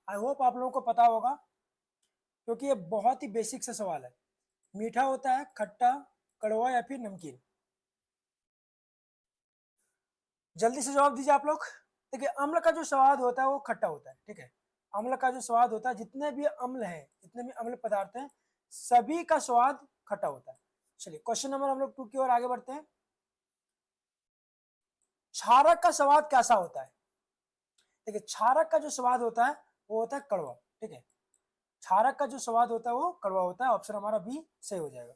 I hope आप लोगों को पता होगा, क्योंकि ये बहुत ही बेसिक सा सवाल है। मीठा होता है, खट्टा, कड़वा या फिर नमकीन? जल्दी से जवाब दीजिए आप लोग। देखिए, अम्ल का जो स्वाद होता है वो खट्टा होता है, ठीक है। अम्ल का जो स्वाद होता है, जितने भी अम्ल हैं, जितने भी अम्ल पदार्थ हैं, सभी का स्वाद खट्टा होता है। चलिए क्वेश्चन नंबर हम लोग 2 की ओर आगे बढ़ते हैं। क्षारक का स्वाद कैसा होता है? देखिए, क्षारक का जो स्वाद होता है वो होता है कड़वा, ठीक है। क्षारक का जो स्वाद होता है वो कड़वा होता है। ऑप्शन हमारा बी सही हो जाएगा।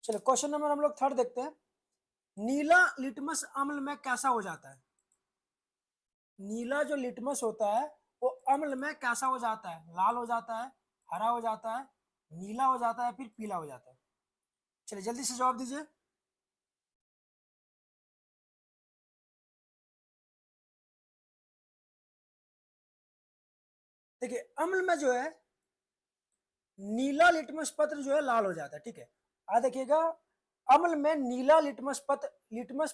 चलिए क्वेश्चन नंबर हम लोग 3 देखते हैं। नीला लिटमस अम्ल में कैसा हो जाता है? नीला जो लिटमस होता है वो अम्ल में कैसा हो जाता है? लाल हो जाता है, हरा हो जाता है, नीला हो जाता है, फिर पीला हो जाता है? चलिए जल्दी से जवाब दीजिए। देखिए, अम्ल में जो है नीला लिटमस पत्र जो है लाल हो जाता है, ठीक है। आ देखिएगा, अम्ल में नीला लिटमस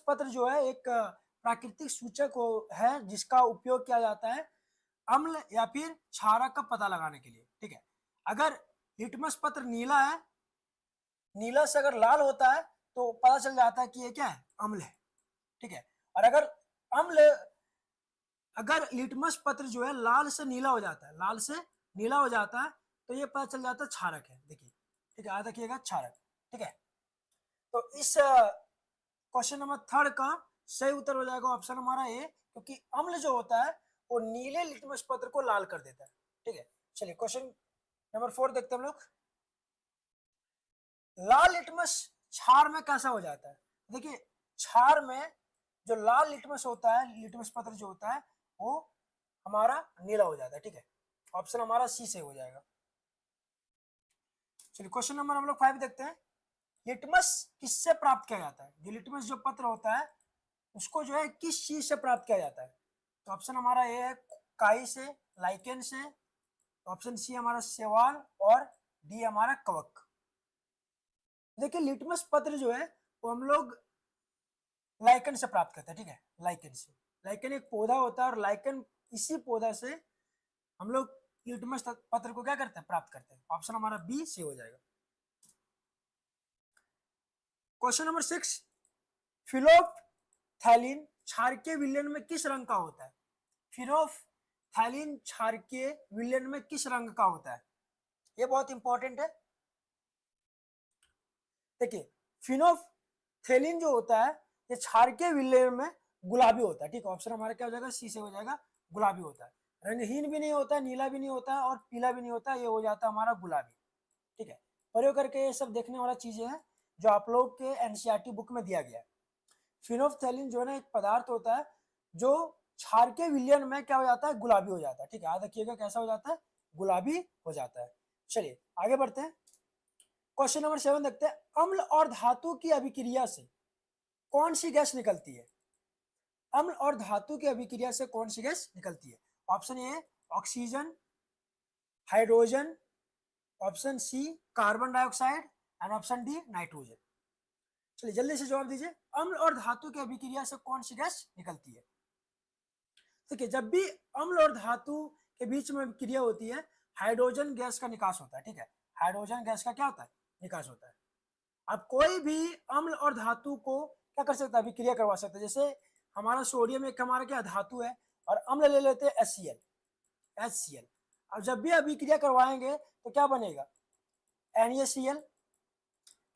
पत्र जो है एक प्राकृतिक सूचक है जिसका उपयोग किया जाता है अम्ल या फिर क्षारक का पता लगाने के लिए, ठीक है। अगर लिटमस पत्र नीला है, नीला से अगर लाल होता है तो पता चल जाता है कि ये क्या है, अम्ल है, ठीक है। और अम्ल अगर लिटमस पत्र जो है लाल से नीला हो जाता है, लाल से नीला हो जाता है, तो ये पता चल जाता है क्षारक है। देखिए, ठीक है, याद रखिएगा क्षारक, ठीक है। तो इस क्वेश्चन नंबर 3 का सही उत्तर हो जाएगा ऑप्शन हमारा ए, क्योंकि अम्ल जो होता है वो नीले लिटमस पत्र को लाल कर देता है, ठीक है। चलिए क्वेश्चन नंबर 4 देखते हैं हम लोग। लाल लिटमस क्षार में कैसा हो जाता है? देखिए, क्षार में जो लाल लिटमस होता है, लिटमस पत्र जो होता है वो हमारा नीला हो जाता है, ठीक है। ऑप्शन हमारा सी से हो जाएगा। चलिए क्वेश्चन नंबर हम लोग 5 देखते हैं। लिटमस किससे प्राप्त किया जाता है? जो लिटमस जो पत्र होता है उसको जो है किस चीज से प्राप्त किया जाता है? तो ऑप्शन हमारा ए है काई से, लाइकेन से, ऑप्शन सी हमारा शैवाल, और डी हमारा कवक। देखिए, लिटमस पत्र जो है वो हम लोग लाइकन से प्राप्त करते हैं, ठीक है। लाइकन से, लाइकन एक पौधा होता है और लाइकन इसी पौधा से हम लोग लिटमस पत्र को क्या करते हैं, प्राप्त करते हैं। ऑप्शन हमारा बी से हो जाएगा। Question number 6। फिलोथैलीन क्षारकीय विलयन में किस रंग का होता है? फिलोथैलीन क्षारकीय विलयन में किस रंग का होता है? ये बहुत इंपॉर्टेंट है। देखिए, फिनोल्फथेलिन जो होता है ये क्षारकीय विलयन में गुलाबी होता है, ठीक है। ऑप्शन हमारा क्या हो जाएगा, सी से हो जाएगा, गुलाबी होता है। रंगहीन भी नहीं होता, नीला भी नहीं होता और पीला भी नहीं होता, ये हो जाता है हमारा गुलाबी, ठीक है। प्रयोग करके ये सब देखने वाला चीजें हैं जो आप लोग के एनसीईआरटी बुक में दिया गया है। फिनोल्फथेलिन जो है ना एक पदार्थ होता है जो क्षारकीय विलयन में क्या हो जाता है, गुलाबी हो जाता है, ठीक है। याद रखिएगा कैसा हो जाता है, गुलाबी हो जाता है। चलिए आगे बढ़ते हैं। क्वेश्चन नंबर 7 देखते हैं। अम्ल और धातु की अभिक्रिया से कौन सी गैस निकलती है? अम्ल और धातु की अभिक्रिया से कौन सी गैस निकलती है? Option A oxygen, hydrogen, option C carbon dioxide, and option D nitrogen. चलिए जल्दी से जवाब दीजिए। अम्ल और धातु की अभिक्रिया से कौन सी गैस निकलती है? देखिए, जब भी अम्ल और धातु के बीच में अभिक्रिया होती है, हाइड्रोजन गैस का निकास होता है, ठीक है। हाइड्रोजन गैस का क्या होता है, निकास होता है। अब कोई भी अम्ल और धातु को क्या कर सकता है, अभिक्रिया करवा सकता है। जैसे हमारा सोडियम एक हमारा क्या धातु है और अम्ल ले लेते हैं HCl। अब जब भी अभिक्रिया करवाएंगे तो क्या बनेगा, NaCl,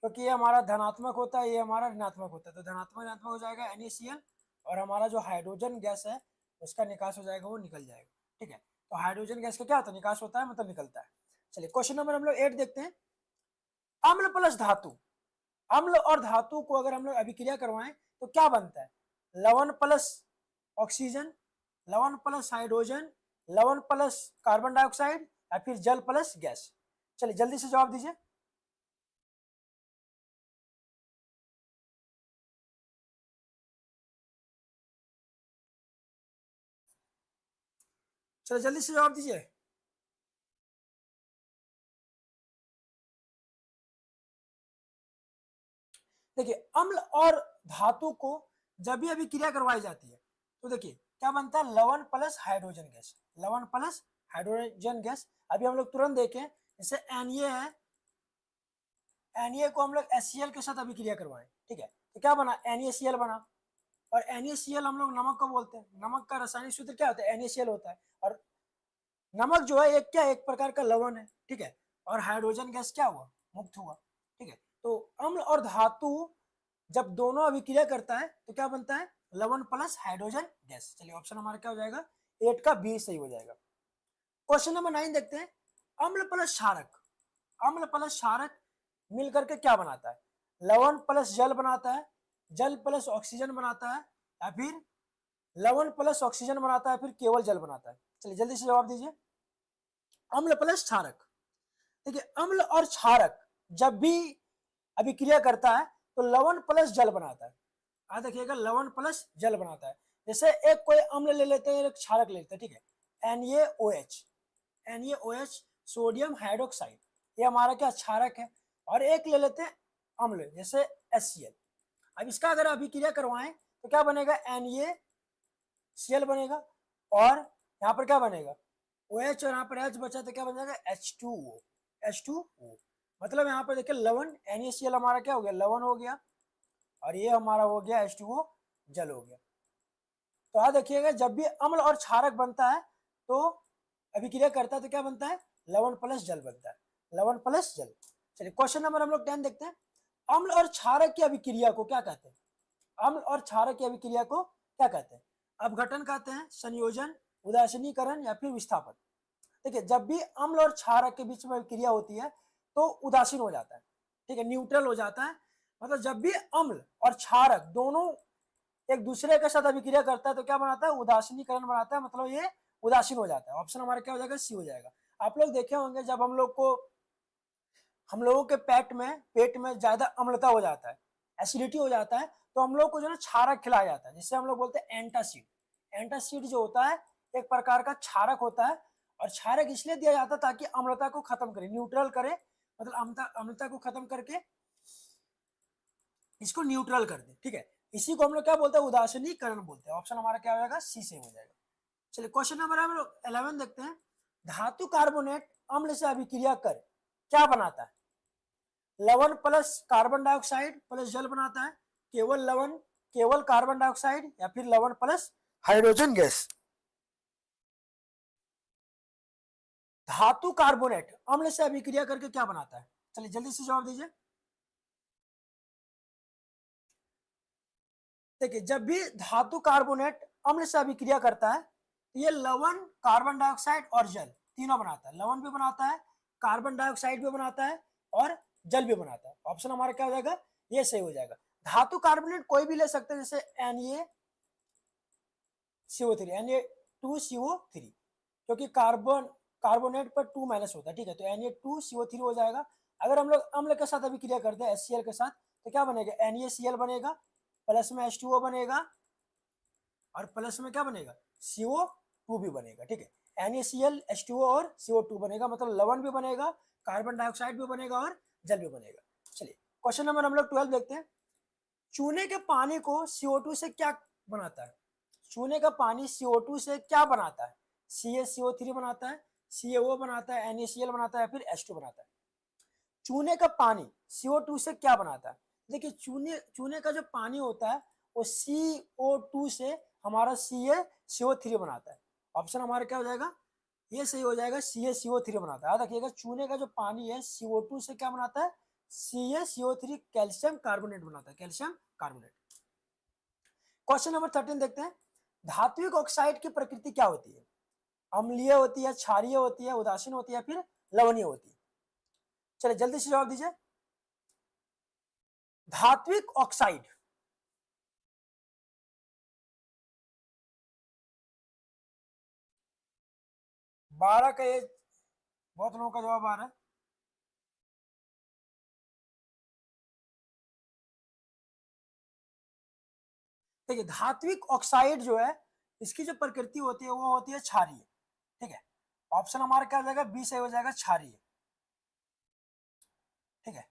क्योंकि ये हमारा धनात्मक होता है, ये हमारा ऋणात्मक होता है, तो धनात्मक ऋणात्मक हो जाएगा NaCl, और हमारा जो हाइड्रोजन गैस है उसका निकास हो जाएगा, वो निकल जाएगा, ठीक है। तो हाइड्रोजन गैस का क्या होता है, निकास होता है, मतलब निकलता है। चलिए क्वेश्चन नंबर हम लोग 8 देखते हैं। अम्ल प्लस धातु, अम्ल और धातु को अगर हम लोग अभिक्रिया करवाएं तो क्या बनता है? लवण प्लस ऑक्सीजन, लवण प्लस हाइड्रोजन, लवण प्लस कार्बन डाइऑक्साइड, या फिर जल प्लस गैस? चलिए जल्दी से जवाब दीजिए। चलिए जल्दी से जवाब दीजिए। देखिए, अम्ल और धातु को जब भी अभिक्रिया करवाई जाती है तो देखिए क्या बनता है, लवण प्लस हाइड्रोजन गैस, लवण प्लस हाइड्रोजन गैस। अभी हम लोग तुरंत देखें, जैसे Na है, Na को हम लोग HCl के साथ अभिक्रिया करवाएं, ठीक है, तो क्या बना, NaCl बना। और NaCl हम लोग नमक को बोलते हैं, नमक का रासायनिक सूत्र क्या होता है, NaCl होता है। और नमक जो है एक क्या, एक प्रकार का लवण है, ठीक है, और हाइड्रोजन गैस क्या हुआ, मुक्त हुआ, ठीक है। तो अम्ल और धातु जब दोनों अभिक्रिया करता है तो क्या बनता है, लवण प्लस हाइड्रोजन गैस। चलिए ऑप्शन हमारा क्या हो जाएगा, 8 का बी सही हो जाएगा। क्वेश्चन नंबर 9 देखते हैं, अम्ल प्लस क्षारक, अम्ल प्लस क्षारक मिलकर के क्या बनाता है, लवण प्लस जल बनाता है, जल प्लस ऑक्सीजन बनाता है, या फिर लवण प्लस ऑक्सीजन बनाता है, फिर केवल जल बनाता है। चलिए जल्दी से जवाब दीजिए। अम्ल प्लस क्षारक, देखिए अम्ल और क्षारक जब भी अभिक्रिया करता है तो लवण प्लस जल बनाता है। आज देखिएगा, लवण प्लस जल बनाता है। जैसे एक कोई अम्ल ले लेते हैं, एक क्षारक ले लेते हैं, ठीक है, NaOH, NaOH सोडियम हाइड्रोक्साइड, ये हमारा क्या क्षारक है। और एक ले लेते हैं अम्ल, जैसे HCl। अब इसका अगर अभिक्रिया करवाएं तो क्या बनेगा, NaCl बनेगा, और यहाँ पर क्या बनेगा, OH, और यहाँ पर H बचा तो क्या बन जाएगा, H2O, H2O। मतलब यहाँ पर देखिए लवण, NaCl हमारा क्या हो गया, लवण हो गया, और ये हमारा हो गया H2O, जल हो गया। तो यहाँ देखिएगा, जब भी अम्ल और क्षारक बनता है तो अभिक्रिया करता है तो क्या बनता है, लवण प्लस जल बनता है, लवण प्लस जल। चलिए क्वेश्चन नंबर हम लोग 10 देखते हैं, अम्ल और क्षारक की अभिक्रिया को क्या कहते हैं, अम्ल और क्षारक की अभिक्रिया को क्या कहते हैं, अपघटन कहते हैं, संयोजन, उदासीनीकरण, या फिर विस्थापन। देखिए जब भी अम्ल और क्षारक के बीच में अभिक्रिया होती है तो उदासीन हो जाता है, ठीक है, न्यूट्रल हो जाता है। मतलब जब भी अम्ल और क्षारक दोनों एक दूसरे के साथ अभिक्रिया करता है तो क्या बनाता है, उदासीनीकरण बनाता है, मतलब ये उदासीन हो जाता है। ऑप्शन हमारा क्या हो जाएगा, सी हो जाएगा। आप लोग देखे होंगे जब हम लोगों के पेट में ज्यादा अम्लता हो जाता है, एसिडिटी हो जाता है, तो हम लोग को जो है क्षारक खिलाया जाता है, जिससे हम लोग बोलते हैं एंटासिड। एंटासिड जो होता है एक प्रकार का क्षारक होता है, और क्षारक इसलिए दिया जाता है ताकि अम्लता को खत्म करे, न्यूट्रल करे, मतलब अम्लता को खत्म करके इसको न्यूट्रल कर दे, ठीक है। इसी को हम लोग क्या बोलते हैं, उदासीनीकरण बोलते हैं। ऑप्शन हमारा क्या हो जाएगा, सी से हो जाएगा। चलिए क्वेश्चन नंबर हम लोग 11 देखते हैं, धातु कार्बोनेट अम्ल से अभिक्रिया कर क्या बनाता है, लवण प्लस कार्बन डाइऑक्साइड प्लस जल बनाता है, केवल लवण केवल कार्बन डाइऑक्साइड, या फिर लवण प्लस हाइड्रोजन गैस। धातु कार्बोनेट अम्ल से अभिक्रिया करके क्या बनाता है, चलिए जल्दी से जवाब दीजिए। देखिए जब भी धातु कार्बोनेट अम्ल से अभिक्रिया करता है तो ये लवण, कार्बन डाइऑक्साइड और जल तीनों बनाता है, लवण भी बनाता है, कार्बन डाइऑक्साइड भी बनाता है, और जल भी बनाता है। ऑप्शन हमारा क्या हो जाएगा, ये सही हो जाएगा। धातु कार्बोनेट कोई भी ले सकते हैं, जैसे Na2CO3, क्योंकि कार्बोनेट पर 2 माइनस होता है, ठीक है, तो Na2CO3 हो जाएगा। अगर हम लोग अम्ल के साथ अभिक्रिया करते हैं HCl के साथ तो क्या बनेगा, NaCl बनेगा, प्लस में H2O बनेगा, और प्लस में क्या बनेगा, CO2 भी बनेगा, ठीक है। NaCl, H2O और CO2 बनेगा, मतलब लवण भी बनेगा, कार्बन डाइऑक्साइड भी बनेगा, और जल भी बनेगा। चलिए क्वेश्चन नंबर हम लोग 12 देखते हैं, चूने के पानी को CO2 से क्या बनाता है, चूने का पानी CO2 से क्या बनाता है, CaCO3 बनाता है, CaO बनाता है, NaCl बनाता है, फिर H2 बनाता है। चूने का पानी CO2 से क्या बनाता है, देखिए चूने का जो पानी होता है वो CO2 से हमारा CaCO3 बनाता है। ऑप्शन हमारा क्या हो जाएगा, ये सही हो जाएगा, CaCO3 बनाता है। याद रखिएगा, चूने का जो पानी है CO2 से क्या बनाता है, CaCO3 कैल्शियम कार्बोनेट बनाता है, कैल्शियम कार्बोनेट। क्वेश्चन नंबर 13 देखते हैं, धात्विक ऑक्साइड की प्रकृति क्या होती है, अम्लीय होती है, क्षारीय होती है, उदासीन होती है, फिर लवणीय होती है। चलिए जल्दी से जवाब दीजिए। धात्विक ऑक्साइड, बारह का ये बहुत लोगों का जवाब आ रहा है। देखिए धात्विक ऑक्साइड जो है इसकी जो प्रकृति होती है वो होती है क्षारीय, ठीक है। ऑप्शन हमारा क्या हो जाएगा, बी सही हो जाएगा, क्षारीय, ठीक है,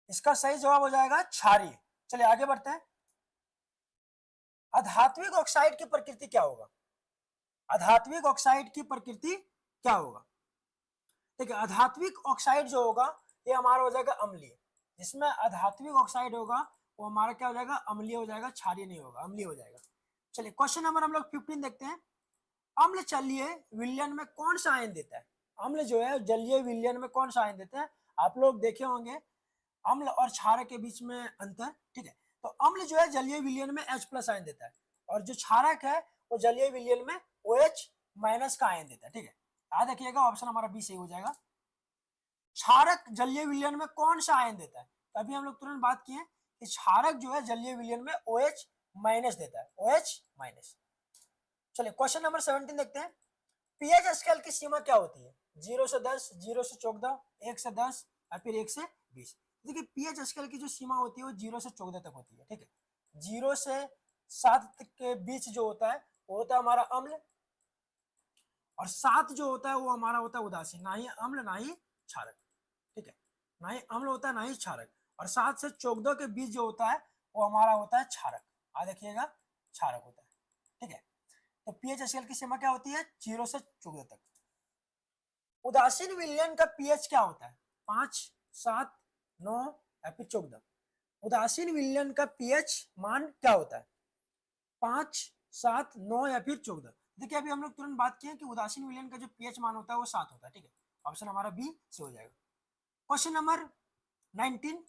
इसका सही जवाब हो जाएगा क्षारीय। चलिए आगे बढ़ते हैं। अधात्विक ऑक्साइड की प्रकृति क्या होगा? अधात्विक ऑक्साइड की प्रकृति क्या होगा? देखिए अधात्विक ऑक्साइड जो होगा ये हमारा हो जाएगा अम्लीय। जिसमें अधात्विक ऑक्साइड होगा वो हमारा क्या हो जाएगा? अम्लीय हो जाएगा, क्षारीय नहीं होगा, अम्लीय हो जाएगा। चलिए क्वेश्चन नंबर हम लोग 15 देखते हैं। अम्ल जलीय विलयन में कौन सा आयन देता है? अम्ल जो है जलीय विलयन में कौन सा आयन देता है? आप लोग देखे होंगे अम्ल और क्षारक के बीच में अंतर, ठीक है। तो अम्ल जो है जलीय विलयन में H+ आयन देता है और जो क्षारक है वो जलीय विलयन में OH- का आयन देता है, ठीक है। याद रखिएगा ऑप्शन हमारा बी सही हो जाएगा। क्षारक जलीय विलयन में कौन सा आयन देता है? तभी हम लोग तुरंत बात किए कि क्षारक जो है जलीय विलयन में OH- देता है, OH-। चलिए क्वेश्चन नंबर 17 देखते हैं। पीएच स्केल की सीमा क्या होती है? 0 से 10, 0 से 14, 1 से 10 या फिर 1 से 20। देखिए पीएच स्केल की जो सीमा होती है वो 0 से 14 तक होती है, ठीक है। 0 से 7 के बीच जो होता है वो होता है हमारा अम्ल, और 7 जो होता है वो हमारा होता है उदासीन, ना ही अम्ल ना ही क्षारक, ठीक है। ना ही अम्ल होता है ना ही क्षारक, और 7 से 14 के बीच जो होता है वो हमारा होता है क्षारक। आ देखिएगा क्षारक होता है, ठीक है। तो पीएच स्केल की सीमा क्या होती है? 0 से 14 तक। उदासीन विलयन का पीएच क्या होता है? 5, 7, 9 या फिर 14। उदासीन विलयन का पीएच मान क्या होता है? 5, 7, 9 या फिर 14। देखिए अभी हम लोग तुरंत बात किए कि उदासीन विलयन का जो पीएच मान होता है वो 7 होता है, ठीक है। ऑप्शन हमारा बी से हो जाएगा। Question number 19।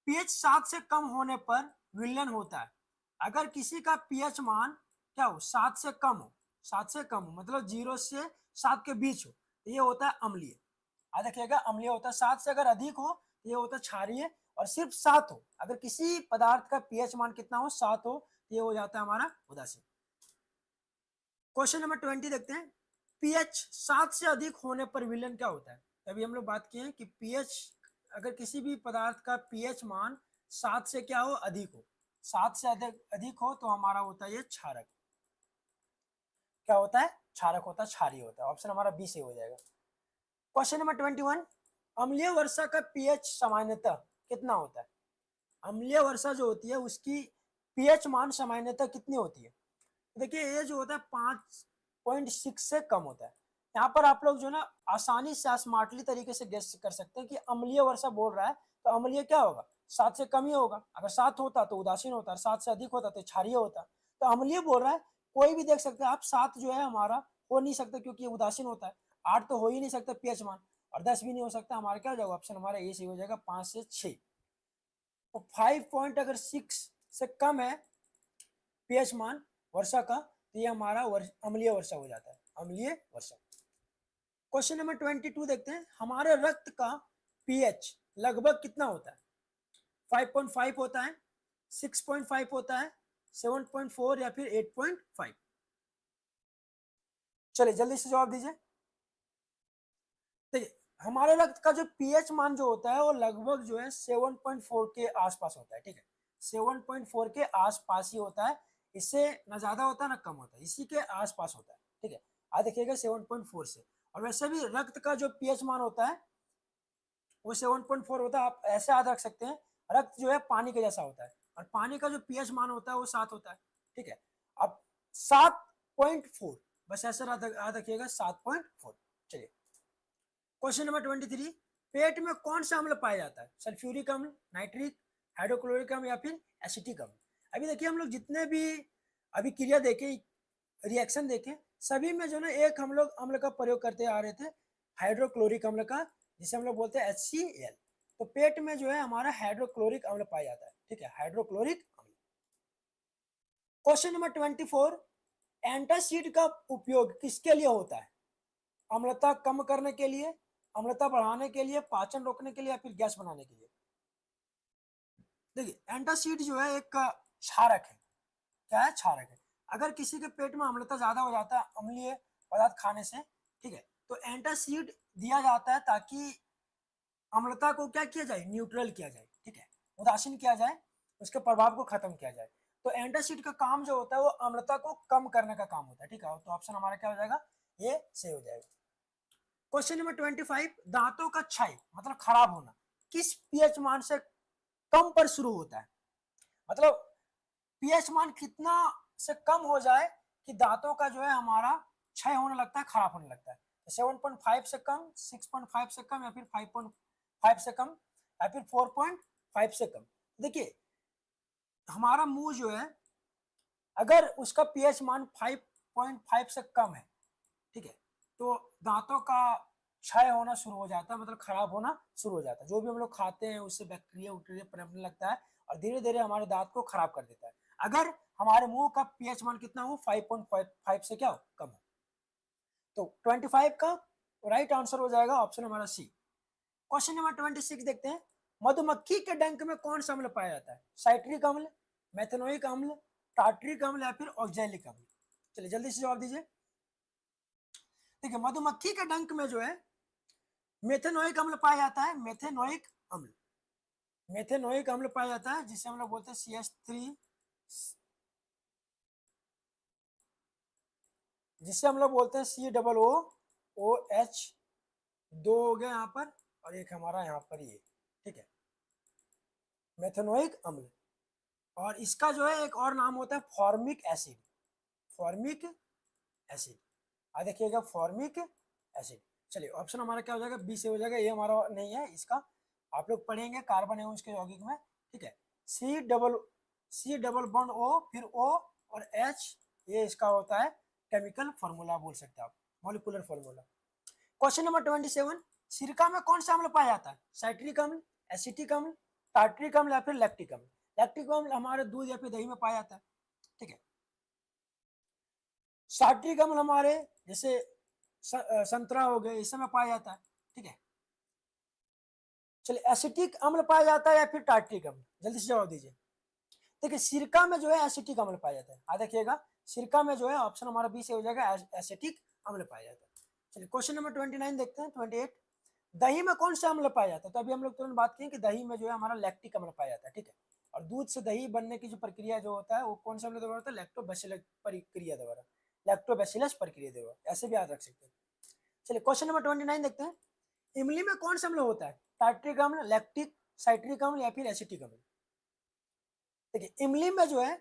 पीएच 7 से कम होने पर विलयन होता है। अगर किसी का पीएच मान क्या हो? 7 से कम हो, 7 से कम हो मतलब 0 से 7 के बीच हो, ये होता है अम्लीय। याद रखिएगा अम्लीय होता है। 7 से अगर अधिक हो ये होता है क्षारीय, और सिर्फ 7 हो, अगर किसी पदार्थ का पीएच मान कितना हो? 7 हो, ये हो जाता है हमारा उदासीन। क्वेश्चन नंबर 20 देखते हैं। पीएच 7 से अधिक होने पर विलयन क्या होता है? अभी हम लोग बात किए हैं कि पीएच, अगर किसी भी पदार्थ का पीएच मान 7 से क्या हो? अधिक हो, 7 से अधिक हो तो हमारा होता है ये क्षारक। क्या होता है? क्षारक होता है, क्षारीय होता है। ऑप्शन हमारा बी से हो जाएगा। Question number 21। अम्लीय वर्षा का पीएच सामान्यतः कितना होता है? अम्लीय वर्षा जो होती है उसकी पीएच मान सामान्यतः कितनी होती है? देखिए ये जो होता है 5.6 से कम होता है। यहाँ पर आप लोग जो ना आसानी से स्मार्टली तरीके से गेस कर सकते हैं कि अम्लीय वर्षा बोल रहा है तो अम्लीय क्या होगा? 7 से कम ही होगा। अगर 7 होता तो उदासीन होता, 7 से अधिक होता तो क्षारीय होता। तो अम्लीय बोल रहा है, कोई भी देख सकते हैं आप। 7 जो है हमारा हो नहीं सकता क्योंकि उदासीन होता है। 8 तो हो ही नहीं सकता पीएच मान, और 10 भी नहीं हो सकता। हमारा क्या हो जाएगा? ऑप्शन हमारा ए सही हो जाएगा, 5 से 6। तो 5 पॉइंट अगर 6 से कम है पीएच मान वर्षा का तो ये हमारा अम्लीय वर्षा हो जाता है, अम्लीय वर्षा। क्वेश्चन नंबर 22 देखते हैं। हमारे रक्त का पीएच लगभग कितना होता है? 5.5 होता है, 6.5 होता है, 7.4 या फिर 8.5? चलिए जल्दी से जवाब दीजिए। देखिए हमारे रक्त का जो पीएच मान जो होता है वो लगभग जो है 7.4 के आसपास होता है, ठीक है। 7.4 के आसपास ही होता है, इससे ना ज्यादा होता है ना कम होता है, इसी के आसपास होता है, ठीक है। आ देखिएगा 7.4 से। और वैसे भी रक्त का जो पीएच मान होता है वो 7.4 होता है। आप ऐसे याद रख सकते हैं, रक्त जो है पानी के जैसा होता है और पानी का जो पीएच मान होता है वो 7 होता है, ठीक है। अब 7.4 बस ऐसे याद रखिएगा, 7.4। चलिए क्वेश्चन नंबर 23। पेट में कौन सा अम्ल पाया जाता है? सल्फ्यूरिक अम्ल, नाइट्रिक, हाइड्रोक्लोरिक अम्ल या फिर एसिटिक अम्ल? अभी देखिए हम लोग जितने भी अभी क्रिया देखे, रिएक्शन देखे, सभी में जो ना एक हम लोग अम्ल का प्रयोग करते आ रहे थे, हाइड्रोक्लोरिक अम्ल का, जिसे हम लोग बोलते हैं HCl। तो पेट में जो है हमारा हाइड्रोक्लोरिक अम्ल पाया जाता है, ठीक है, हाइड्रोक्लोरिक अम्ल। Question number 24। एंटासिड का उपयोग किसके लिए होता है? अम्लता कम करने के लिए, अम्लता बढ़ाने के लिए, पाचन रोकने के लिए या फिर गैस बनाने के लिए? देखिए एंटासिड जो है एक क्षारक है। क्या है? क्षारक है। अगर किसी के पेट में अम्लता ज्यादा हो जाता है अम्लीय पदार्थ खाने से, ठीक है, तो एंटासिड दिया जाता है ताकि अम्लता को क्या किया जाए? न्यूट्रल किया जाए, ठीक है, उदासीन किया जाए, उसके प्रभाव को खत्म किया जाए। तो एंटासिड का काम जो होता है वो अम्लता को कम करने का काम होता है, ठीक है। तो ऑप्शन हमारा क्या हो जाएगा? ये सही हो जाएगा। Question number 25। दांतों का क्षय मतलब खराब होना किस पीएच मान से कम पर शुरू होता है? मतलब पीएच मान कितना से कम हो जाए कि दांतों का जो है हमारा क्षय होने लगता है, खराब होने लगता है। 7.5 से कम, 6.5 से कम, या फिर 5.5 से कम, या फिर 4.5 से कम। देखिए हमारा मुंह जो है अगर उसका पीएच मान 5.5 से कम है, ठीक है, तो दांतों का क्षय होना शुरू हो जाता है, मतलब खराब होना शुरू हो जाता है। जो भी हम लोग खाते हैं उससे बैक्टीरिया उक्टीरिया पनपने लगता है और धीरे धीरे हमारे दांत को खराब कर देता है, अगर हमारे मुंह का पीएच मान कितना हो, 5.5 से क्या हो, कम हो। तो 25 का राइट आंसर हो जाएगा ऑप्शन हमारा सी। क्वेश्चन नंबर 26 देखते हैं। मधुमक्खी के डंक में कौन सा अम्ल पाया जाता है? साइट्रिक अम्ल, मेथनोइक अम्ल, टार्ट्रिक अम्ल, या फिर ऑक्जेलिक अम्ल? चलिए जल्दी से जवाब दीजिए। देखिए मधुमक्खी के डंक में जो है मेथेनोइक अम्ल पाया जाता है, मेथेनोइक अम्ल, मेथेनोइक अम्ल पाया जाता है, जिसे हम लोग बोलते हैं CH3, जिसे हम लोग बोलते हैं COOH। दो हो गए यहाँ पर और एक हमारा यहाँ पर ये, ठीक है, मेथेनोइक अम्ल। और इसका जो है एक और नाम होता है फॉर्मिक एसिड, फॉर्मिक एसिड। आ देखिएगा फॉर्मिक एसिड। चलिए ऑप्शन हमारा क्या हो जाएगा, बी से हो जाएगा, ये हमारा नहीं है, इसका आप लोग पढ़ेंगे कार्बन एवं उसके यौगिक में, ठीक है। सी डबल बॉन्ड ओ, फिर ओ और एच, ये इसका होता है केमिकल फॉर्मूला, बोल सकते हैं आप, मॉलिक्यूलर फॉर्मूला। Question number 27। सिरका में कौन सा अम्ल पाया जाता है? साइट्रिक अम्ल, एसिटिक अम्ल, टार्ट्रिक अम्ल, या फिर लैक्टिक अम्ल? लैक्टिक अम्ल हमारे दूध या फिर दही में पाया जाता है, ठीक है। साइट्रिक अम्ल हमारे जैसे संतरा हो गए, इस समय पाया जाता है, ठीक है। चलिए एसिटिक अम्ल पाया जाता है या फिर टार्ट्रिक अम्ल? जल्दी से जवाब दीजिए। देखिए सिरका में जो है एसिटिक अम्ल पाया जाता है, आ देखिएगा सिरका में जो है ऑप्शन हमारा बी से हो जाएगा, एसिटिक अम्ल पाया जाता है। चलिए क्वेश्चन नंबर 29 देखते हैं। 28। दही में कौन सा अम्ल पाया जाता है? तो अभी हम लोग तुरंत बात किए कि दही में जो है हमारा लैक्टिक अम्ल पाया जाता है, ठीक है। और दूध से दही बनने की जो प्रक्रिया जो होता है वो कौन सा अम्ल द्वारा होता है? लैक्टोबैसिलस प्रक्रिया द्वारा, लैक्टोबैसिलस प्रक्रिया द्वारा, ऐसे भी याद रख सकते हैं। चलिए क्वेश्चन नंबर 29 देखते हैं। इमली में कौन सा अम्ल होता है? टार्ट्रिक अम्ल, लैक्टिक, साइट्रिक अम्ल, या फिर एसिटिक अम्ल? देखिए इमली में जो है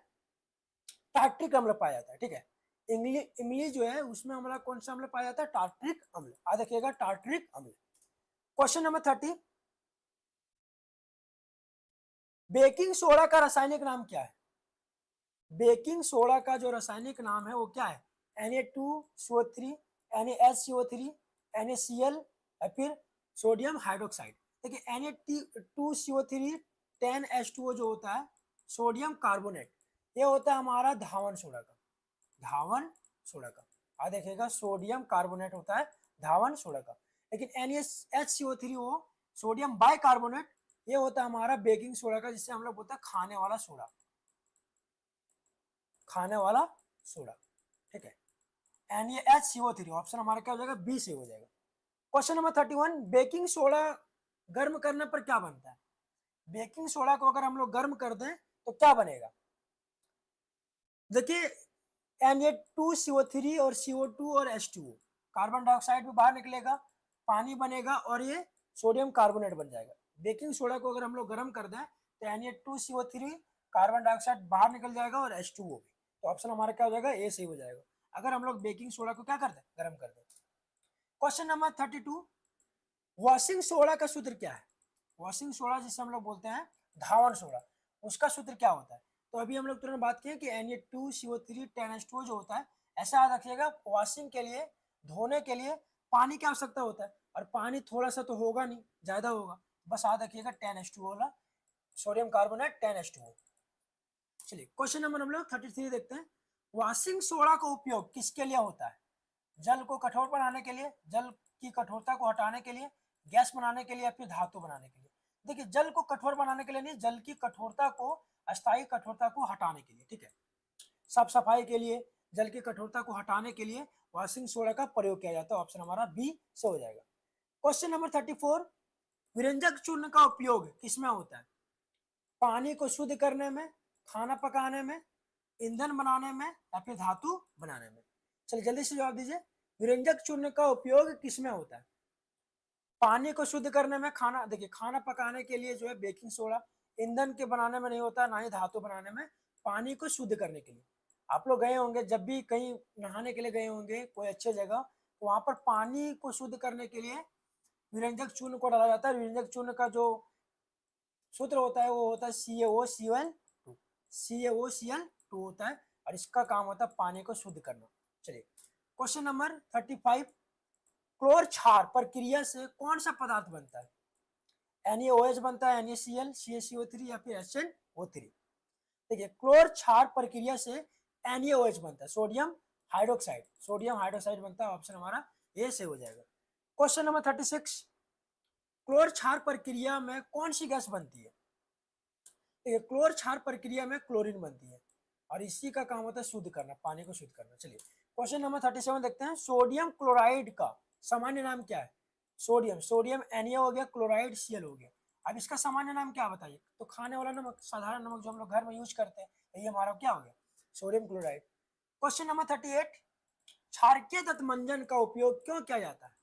टार्ट्रिक अम्ल पाया जाता है, ठीक है। इमली इमली जो है उसमें हमारा कौन सा अम्ल पाया जाता है? टार्ट्रिक अम्ल। आ देखिएगा टार्ट्रिक अम्ल। Question number 30। बेकिंग सोडा का रासायनिक नाम क्या है? बेकिंग सोडा का जो रासायनिक नाम है वो क्या है? Na2CO3, NaSCO3, NaCl, या फिर सोडियम हाइड्रोक्साइड? देखिए Na2CO3 10H2O जो होता है, सोडियम कार्बोनेट, ये होता है हमारा धावन सोडा का, धावन सोडा का। आ देखिएगा सोडियम कार्बोनेट होता है धावन सोडा का। लेकिन NaHCO3O सोडियम बाइकार्बोनेट, ये होता है हमारा बेकिंग सोडा का, जिससे हम लोग बोलते हैं खाने वाला सोडा, खाने वाला सोडा, ठीक है। NaHCO3 ऑप्शन हमारा क्या हो जाएगा? बी से हो जाएगा। Question number 31। बेकिंग सोडा गर्म करने पर क्या बनता है? बेकिंग सोडा को अगर हम लोग गर्म कर दें तो क्या बनेगा? देखिए Na2CO3 और CO2 और H2O, कार्बन डाइऑक्साइड भी बाहर निकलेगा, पानी बनेगा और ये सोडियम कार्बोनेट बन जाएगा। बेकिंग सोडा को अगर हम लोग गर्म कर दें तो Na2CO3, कार्बन डाइऑक्साइड बाहर निकल जाएगा और H2O भी। तो ऑप्शन हमारा क्या हो जाएगा? ए सही हो जाएगा, अगर हम लोग बेकिंग सोडा को क्या कर दें? गर्म कर दें। Question number 32। वॉशिंग सोडा का सूत्र क्या है? वॉशिंग सोडा जिसे हम लोग बोलते हैं धावन सोडा, उसका सूत्र क्या होता है? तो अभी हम लोग तुरंत बात किए कि Na2CO3 10H2O जो होता है, ऐसा याद रखिएगा वॉशिंग के लिए, धोने के लिए पानी की आवश्यकता होता है, और पानी थोड़ा सा तो होगा नहीं, ज्यादा होगा, बस याद रखिएगा 10H2O वाला, सोडियम कार्बोनेट 10H2O। चलिए क्वेश्चन नंबर हम लोग 33 देखते हैं। वॉशिंग सोडा का उपयोग किसके लिए होता है? जल को कठोर बनाने के लिए, जल की कठोरता को हटाने के लिए, गैस बनाने के लिए, या फिर धातु बनाने के लिए? देखिए जल को कठोर बनाने के लिए नहीं, जल की कठोरता को, अस्थायी कठोरता को हटाने के लिए, ठीक है, साफ सफाई के लिए, जल की कठोरता को हटाने के लिए वॉशिंग सोडा का प्रयोग किया जाता है। ऑप्शन हमारा बी से हो जाएगा। Question number 34। विरंजक चूर्ण का उपयोग किसमें होता है? पानी को शुद्ध करने में, खाना पकाने में, ईंधन बनाने में, या फिर धातु बनाने में? चलिए जल्दी से जवाब दीजिए। विरंजक चूर्ण का उपयोग किसमें होता है? पानी को शुद्ध करने में, खाना, देखिए खाना पकाने के लिए जो है बेकिंग सोडा, ईंधन के बनाने में नहीं होता, ना ही धातु बनाने में, पानी को शुद्ध करने के लिए। आप लोग गए होंगे, जब भी कहीं नहाने के लिए गए होंगे कोई अच्छी जगह, तो वहां पर पानी को शुद्ध करने के लिए विरंजक चूर्ण को डाला जाता है। विरंजक चूर्ण का जो सूत्र होता है वो होता है CaOCl2। CaOCl2 होता है और इसका काम होता है पानी को शुद्ध करना। चलिए क्वेश्चन नंबर 35, क्लोर क्षार प्रक्रिया से कौन सा पदार्थ बनता है? NaOH बनता है, NaCl, CaCO3 या फिर HNO3। देखिए क्लोर क्षार प्रक्रिया से NaOH बनता है, सोडियम हाइड्रोक्साइड, सोडियम हाइड्रोक्साइड बनता है। ऑप्शन हमारा ए से हो जाएगा। क्वेश्चन नंबर 36, क्लोर क्षार प्रक्रिया में कौन सी गैस बनती है? देखिए क्लोर क्षार प्रक्रिया में क्लोरीन बनती है और इसी का काम होता है शुद्ध करना, पानी को शुद्ध करना। चलिए क्वेश्चन नंबर 37 देखते हैं, सोडियम क्लोराइड का सामान्य नाम क्या है? सोडियम, सोडियम Na हो गया, क्लोराइड Cl हो गया। अब इसका सामान्य नाम क्या बताइए? तो खाने वाला नमक, साधारण नमक जो हम लोग घर में यूज करते हैं, ये हमारा क्या हो गया? Sodium chloride. क्वेश्चन नंबर 38, क्षारकीय दंतमंजन का उपयोग क्यों किया जाता है?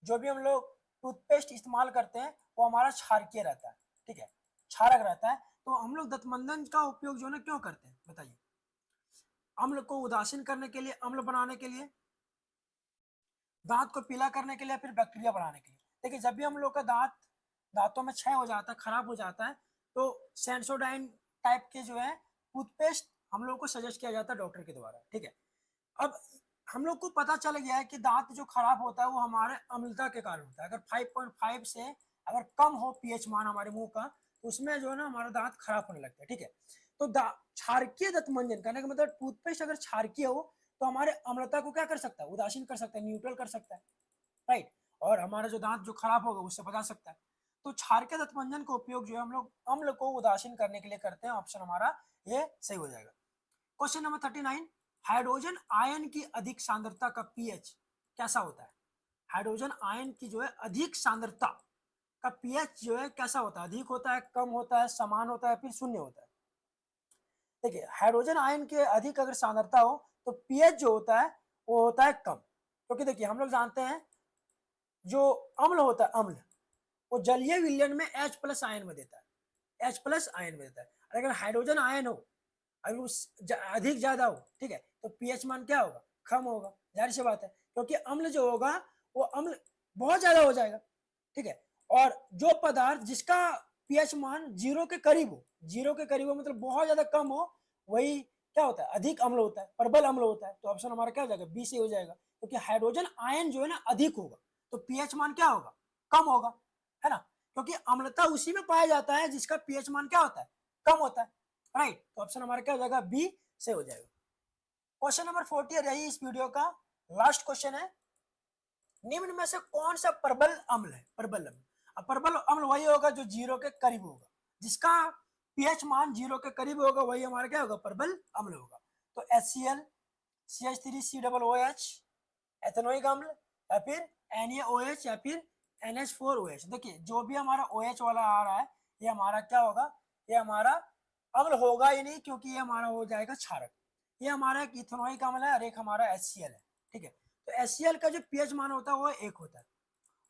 जो भी हम लोग टूथपेस्ट इस्तेमाल करते हैं वो हमारा क्षारकीय रहता है, ठीक है, क्षारक रहता है। तो हम लोग दंतमंजन का उपयोग जो है ना क्यों करते हैं बताइए? अम्ल को उदासीन करने के लिए, अम्ल बनाने के लिए, दांत को पीला करने के लिए, फिर बैक्टीरिया बढ़ाने के लिए। देखिए जब भी हम लोग का दांतों में क्षय हो जाता है, खराब हो जाता है, तो सेंसोडाइन टाइप के जो है टूथपेस्ट हम लोग को सजेस्ट किया जाता है डॉक्टर के द्वारा, ठीक है। अब हम लोग को पता चल गया है कि दांत जो खराब होता है वो हमारे अम्लता के कारण होता है। अगर 5.5 से अगर कम हो पीएच मान हमारे मुंह का, तो उसमें जो है ना हमारा दांत खराब होने लगता है, ठीक है। तो क्षारकीय दंतमंजन कहने का मतलब टूथपेस्ट अगर क्षारकीय हो तो हमारे अम्लता को क्या कर सकता है? उदासीन कर सकता है, न्यूट्रल कर सकता है, राइट। और हमारा जो दांत जो खराब होगा उससे बचा सकता है। तो क्षारकीय दंतमंजन का उपयोग जो है हम लोग अम्ल को उदासीन करने के लिए करते हैं। ऑप्शन हमारा ये सही हो जाएगा। क्वेश्चन नंबर 39, हाइड्रोजन आयन की अधिक सांद्रता का पीएच कैसा होता है? हाइड्रोजन आयन की जो है अधिक सांद्रता का पीएच जो है कैसा होता है? अधिक होता है, कम होता है, समान होता है, फिर शून्य होता है? देखिए हाइड्रोजन आयन के अधिक अगर सांद्रता हो तो पीएच जो होता है वो होता है कम, क्योंकि देखिए हम लोग जानते हैं जो अम्ल होता है, अम्ल वो जलीय विलयन में H+ आयन में देता है, H+ आयन में देता है। अगर हाइड्रोजन आयन हो, अगर उस अधिक ज्यादा हो, ठीक है, तो पीएच मान क्या होगा? कम होगा, जाहिर सी बात है, क्योंकि अम्ल जो होगा वो अम्ल बहुत ज्यादा हो जाएगा, ठीक है। और जो पदार्थ जिसका पीएच मान 0 के करीब हो, 0 के करीब हो मतलब बहुत ज्यादा कम हो, वही क्या होता है? अधिक अम्ल होता है, प्रबल अम्ल होता है। तो ऑप्शन हमारा क्या हो जाएगा? बी से हो जाएगा, क्योंकि हाइड्रोजन आयन जो है ना अधिक होगा तो पीएच मान क्या होगा? कम होगा, है ना, क्योंकि अम्लता उसी में पाया जाता है जिसका पीएच मान क्या होता है? कम होता है, राइट। तो ऑप्शन हमारा क्या हो जाएगा? बी से हो जाएगा। क्वेश्चन नंबर 40 रही इस वीडियो का लास्ट क्वेश्चन है, निम्न में से कौन सा प्रबल अम्ल है? प्रबल अम्ल, अब प्रबल अम्ल वही होगा जो 0 के करीब होगा, जिसका पीएच मान 0 के करीब होगा वही हमारा क्या होगा? प्रबल अम्ल होगा। तो HCl, CH3COOH, एथेनोइक अम्ल, या फिर NaOH, या फिर NH4OH। देखिए जो भी हमारा OH वाला आ रहा है ये हमारा क्या होगा? ये हमारा अम्ल होगा ही नहीं, क्योंकि ये हमारा हो जाएगा क्षारक। ये हमारा एक इथेनोइक अम्ल है और एक हमारा HCl है, ठीक है। तो HCl का जो पीएच मान होता है वो 1 होता है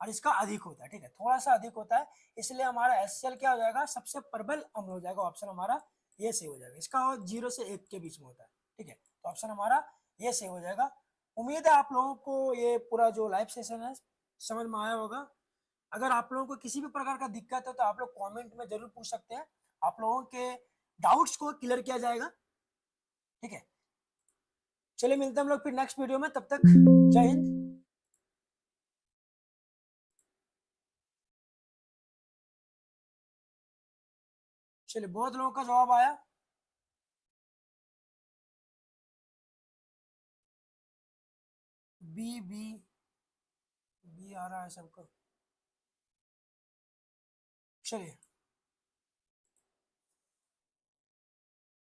और इसका अधिक होता है, ठीक है, थोड़ा सा अधिक होता है, इसलिए हमारा HCl क्या हो जाएगा? सबसे प्रबल अम्ल हो जाएगा। ऑप्शन हमारा ये से हो जाएगा, इसका 0 से 1 के बीच में होता है, ठीक है। तो ऑप्शन हमारा ये से हो जाएगा। उम्मीद है आप लोगों को ये पूरा जो लाइव सेशन है समझ में आया होगा। अगर आप लोगों को किसी भी प्रकार का दिक्कत है तो आप लोग कमेंट में जरूर पूछ सकते हैं, आप लोगों के डाउट्स को क्लियर किया जाएगा, ठीक है। चलिए मिलते हैं हम लोग फिर नेक्स्ट वीडियो में, तब तक जय हिंद। चलिए बहुत लोगों का जवाब आया। बी बी बी आ रहा है सबको। चलिए